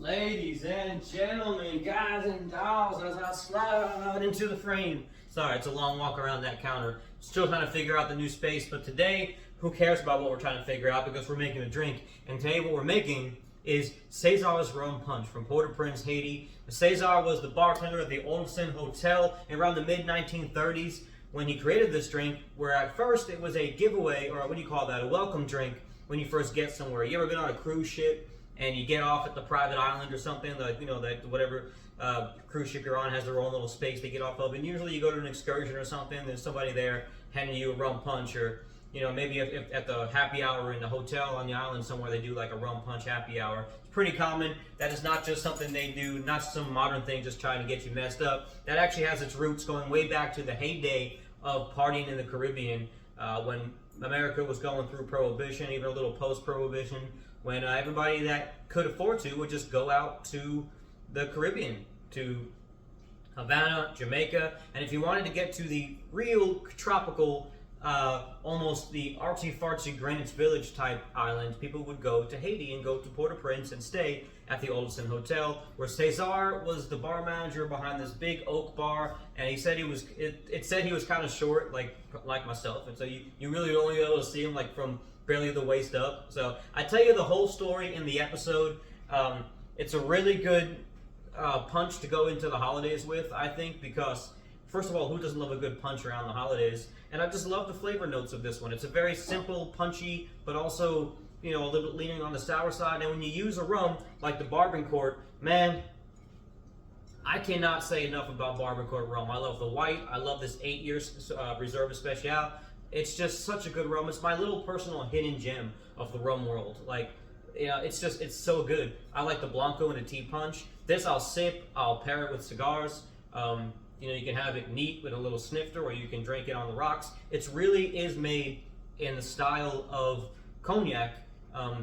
Ladies and gentlemen, guys and dolls, as I slide into the frame. Sorry, it's a long walk around that counter. Still trying to figure out the new space, but today, who cares about what we're trying to figure out because we're making a drink. And today what we're making is César's Rum Punch from Port-au-Prince, Haiti. César was the bartender at the Olsen Hotel around the mid-1930s when he created this drink, where at first it was a giveaway, or what do you call that, a welcome drink when you first get somewhere. You ever been on a cruise ship and you get off at the private island or something, like, you know, that whatever cruise ship you're on has their own little space they get off of, and usually you go to an excursion or something, there's somebody there handing you a rum punch, or, you know, maybe if at the happy hour in the hotel on the island somewhere they do like a rum punch happy hour. It's pretty common. That is not just something they do, not some modern thing just trying to get you messed up. That actually has its roots going way back to the heyday of partying in the Caribbean, when America was going through Prohibition, even a little post-Prohibition, when everybody that could afford to would just go out to the Caribbean, to Havana, Jamaica, and if you wanted to get to the real tropical, almost the artsy-fartsy Greenwich Village type island, people would go to Haiti and go to Port-au-Prince and stay at the Olsen Hotel, where César was the bar manager behind this big oak bar, and he said he was, it said he was kind of short, like myself, and so you really only be able to see him like from barely the waist up. So I tell you the whole story in the episode. It's a really good punch to go into the holidays with, I think, because first of all, who doesn't love a good punch around the holidays? And I just love the flavor notes of this one. It's a very simple, punchy, but also, you know, a little bit leaning on the sour side. And when you use a rum like the Barbancourt, man, I cannot say enough about Barbancourt rum. I love the white. I love this 8 years Reserve Especial. It's just such a good rum. It's my little personal hidden gem of the rum world. Like, you know, it's so good. I like the Blanco and the tea punch. This I'll sip, I'll pair it with cigars. You know, you can have it neat with a little snifter, or you can drink it on the rocks. It really is made in the style of cognac.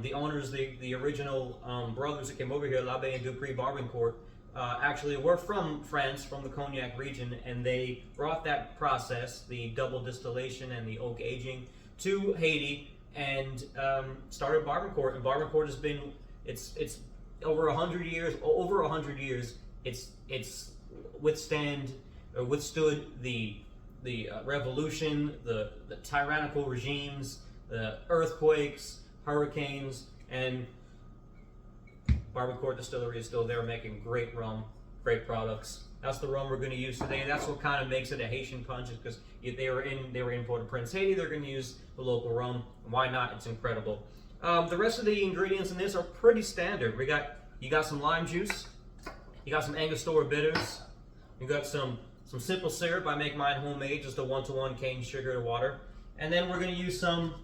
The owners, the original brothers that came over here, L'Abbé and Dupré Barbancourt, actually were from France, from the cognac region, and they brought that process, the double distillation and the oak aging, to Haiti and started Barbancourt. And Barbancourt has been, it's over 100 years. Over 100 years, it's withstood the revolution, the tyrannical regimes, the earthquakes, hurricanes, and Barbancourt Distillery is still there making great rum, great products. That's the rum we're going to use today. That's what kind of makes it a Haitian punch, is because they were in Port-au-Prince, Haiti. They're going to use the local rum. Why not? It's incredible. The rest of the ingredients in this are pretty standard. You got some lime juice, you got some Angostura bitters, you got some simple syrup. I make mine homemade, just a 1-to-1 cane sugar to water, and then we're going to use some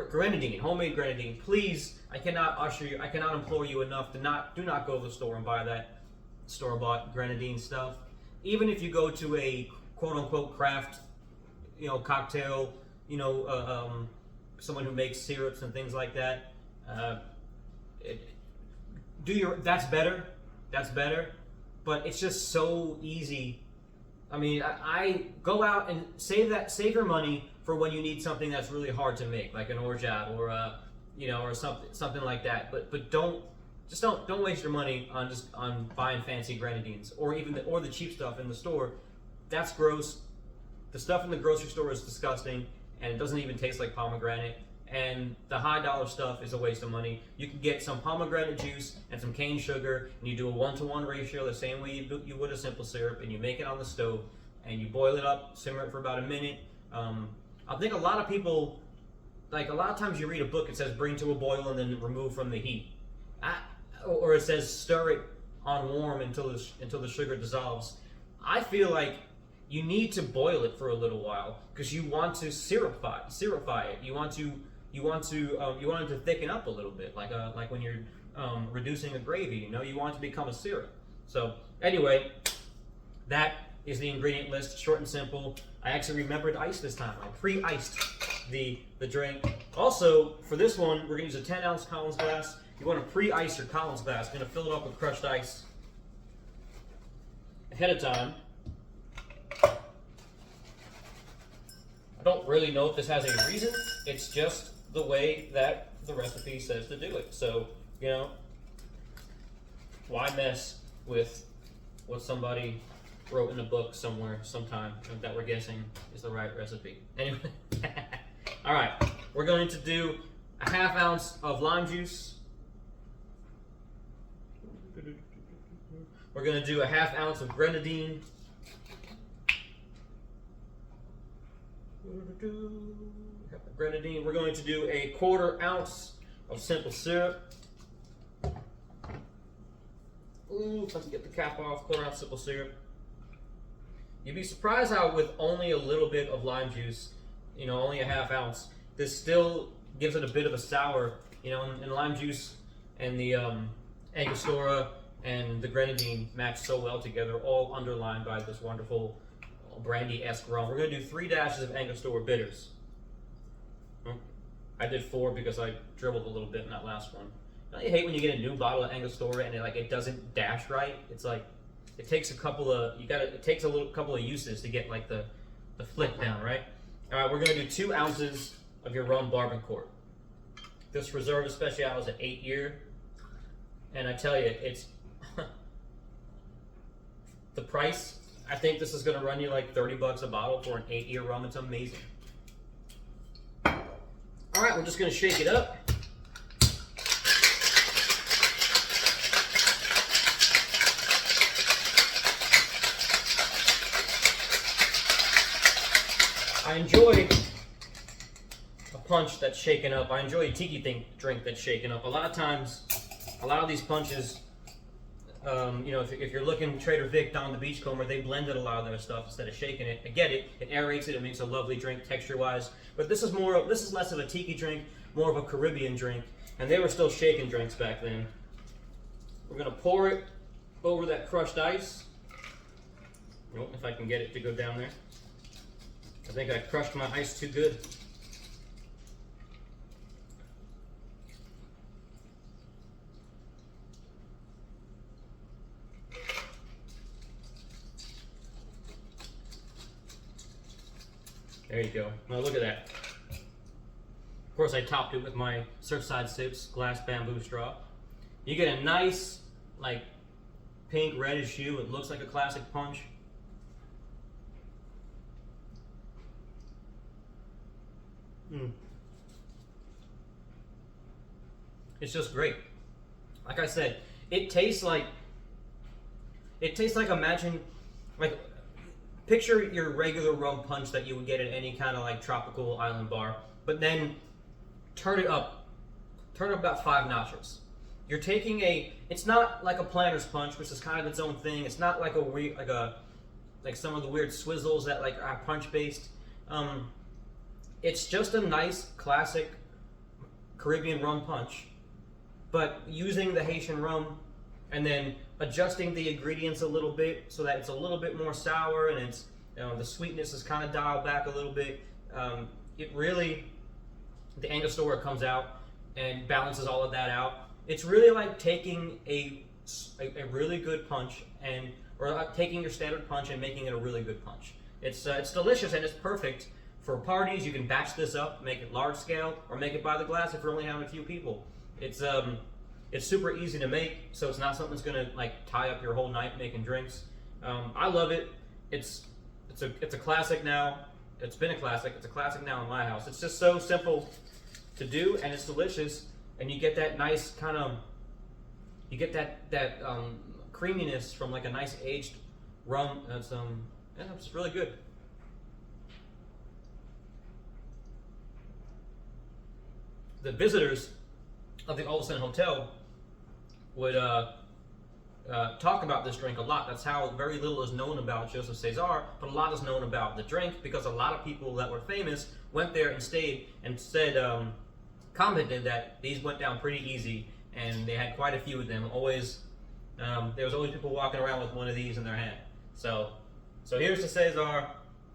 grenadine, homemade grenadine. Please, I cannot implore you enough to do not go to the store and buy that store-bought grenadine stuff. Even if you go to a quote-unquote craft, you know, cocktail, you know, someone who makes syrups and things like that, that's better, but it's just so easy. I mean, I go out and save your money for when you need something that's really hard to make, like an orgeat or you know, or something like that. But don't waste your money on buying fancy grenadines, or even the cheap stuff in the store. That's gross. The stuff in the grocery store is disgusting, and it doesn't even taste like pomegranate. And the high dollar stuff is a waste of money. You can get some pomegranate juice and some cane sugar, and you do a 1-to-1 ratio the same way you would a simple syrup, and you make it on the stove, and you boil it up, simmer it for about a minute. I think a lot of people, like, a lot of times you read a book, it says bring to a boil and then remove from the heat, or it says stir it on warm until the sugar dissolves. I feel like you need to boil it for a little while because you want to syrupify it. You want it to thicken up a little bit, like when you're reducing a gravy. You know, you want it to become a syrup. So anyway, that is the ingredient list, short and simple. I actually remembered ice this time. I pre-iced the drink. Also, for this one, we're gonna use a 10-ounce Collins glass. You want to pre-ice your Collins glass. You're gonna fill it up with crushed ice ahead of time. I don't really know if this has a reason. It's just the way that the recipe says to do it. So, you know, why mess with what somebody wrote in a book somewhere, sometime, that we're guessing is the right recipe. Anyway, all right, we're going to do a ½ ounce of lime juice. We're going to do a ½ ounce of grenadine. Grenadine. We're going to do a ¼ ounce of simple syrup. Ooh, if I can get the cap off, ¼ ounce simple syrup. You'd be surprised how with only a little bit of lime juice, only a ½ ounce, this still gives it a bit of a sour, and lime juice and the Angostura and the grenadine match so well together, all underlined by this wonderful brandy-esque rum. We're going to do 3 dashes of Angostura bitters. I did 4 because I dribbled a little bit in that last one. Don't you hate when you get a new bottle of Angostura and it doesn't dash right? It's like it takes a couple of couple of uses to get like the flick down, right? All right, we're going to do 2 ounces of your rum Barbancourt. This Reserve Especial is an 8-year, and I tell you, it's the price. I think this is going to run you like $30 a bottle for an 8-year rum. It's amazing. All right, we're just going to shake it up. I enjoy a punch that's shaken up. I enjoy a tiki drink that's shaken up. A lot of times, a lot of these punches, if you're looking Trader Vic, Don the Beachcomber, they blended a lot of their stuff instead of shaking it. I get it. It aerates it. It makes a lovely drink texture-wise. But this is less of a tiki drink, more of a Caribbean drink, and they were still shaking drinks back then. We're gonna pour it over that crushed ice. If I can get it to go down there. I think I crushed my ice too good. There you go. Now look at that. Of course, I topped it with my Surfside Sips glass bamboo straw. You get a nice, like, pink reddish hue. It looks like a classic punch. It's just great. Like I said, it tastes like imagine, like, picture your regular rum punch that you would get at any kind of like tropical island bar, but then turn it up about 5 notches. You're taking it's not like a Planter's Punch, which is kind of its own thing. It's not like like some of the weird swizzles that like are punch based. It's just a nice classic Caribbean rum punch, but using the Haitian rum and then adjusting the ingredients a little bit so that it's a little bit more sour and it's the sweetness is kind of dialed back a little bit. The Angostura comes out and balances all of that out. It's really like taking a really good punch or taking your standard punch and making it a really good punch. It's delicious and it's perfect for parties. You can batch this up, make it large scale, or make it by the glass if you're only having a few people. It's super easy to make, so it's not something that's gonna like tie up your whole night making drinks. I love it. It's a classic now. It's been a classic. It's a classic now in my house. It's just so simple to do, and it's delicious. And you get that nice kind of, creaminess from like a nice aged rum. It's really good. The visitors of the Olsen Hotel would talk about this drink a lot. That's how very little is known about Joseph César, but a lot is known about the drink because a lot of people that were famous went there and stayed and said, commented that these went down pretty easy, and they had quite a few of them. Always, there was always people walking around with one of these in their hand. So here's to César.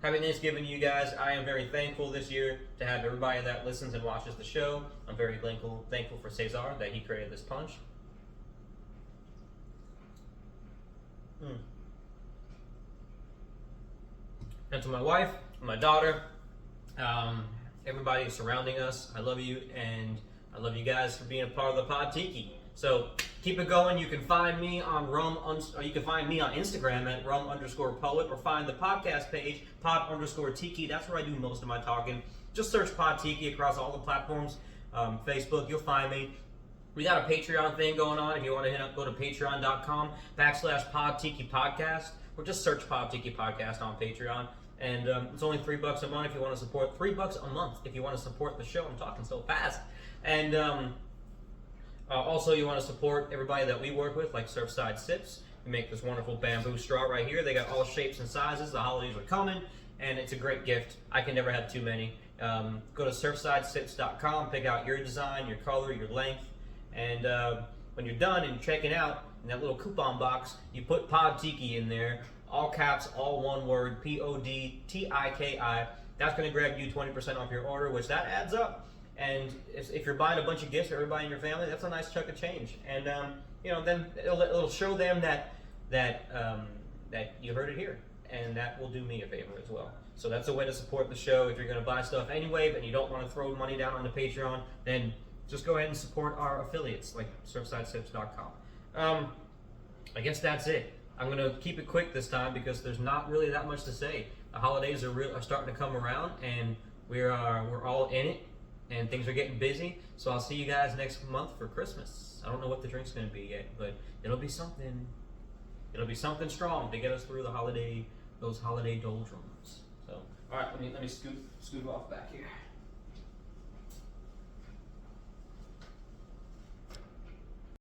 Happy Thanksgiving to you guys. I am very thankful this year to have everybody that listens and watches the show. I'm very thankful for César that he created this punch. And to my wife, my daughter, everybody surrounding us, I love you, and I love you guys for being a part of the Pod Tiki. So keep it going. You can find me on you can find me on Instagram at rum_poet, or find the podcast page, pod_tiki. That's where I do most of my talking. Just search Pod Tiki across all the platforms. Facebook, you'll find me. We got a Patreon thing going on. If you want to go to patreon.com/Pod Tiki Podcast, or just search Pod Tiki Podcast on Patreon. And it's only $3 a month if you want to support. $3 a month if you want to support the show. I'm talking so fast. And also, you want to support everybody that we work with, like Surfside Sips. We make this wonderful bamboo straw right here. They got all shapes and sizes. The holidays are coming, and it's a great gift. I can never have too many. Go to surfsidesips.com, pick out your design, your color, your length, and when you're done and checking out, in that little coupon box, you put Pod Tiki in there, all caps, all one word, PODTIKI. That's going to grab you 20% off your order, which that adds up. And if you're buying a bunch of gifts for everybody in your family, that's a nice chunk of change. And then it'll show them that you heard it here, and that will do me a favor as well. So that's a way to support the show. If you're going to buy stuff anyway, but you don't want to throw money down on the Patreon, then just go ahead and support our affiliates like surfsidesips.com. I guess that's it. I'm going to keep it quick this time because there's not really that much to say. The holidays are starting to come around, and we're all in it, and things are getting busy. So I'll see you guys next month for Christmas. I don't know what the drink's going to be yet, but it'll be something. It'll be something strong to get us through those holiday doldrums. So, all right, let me scoot off back here.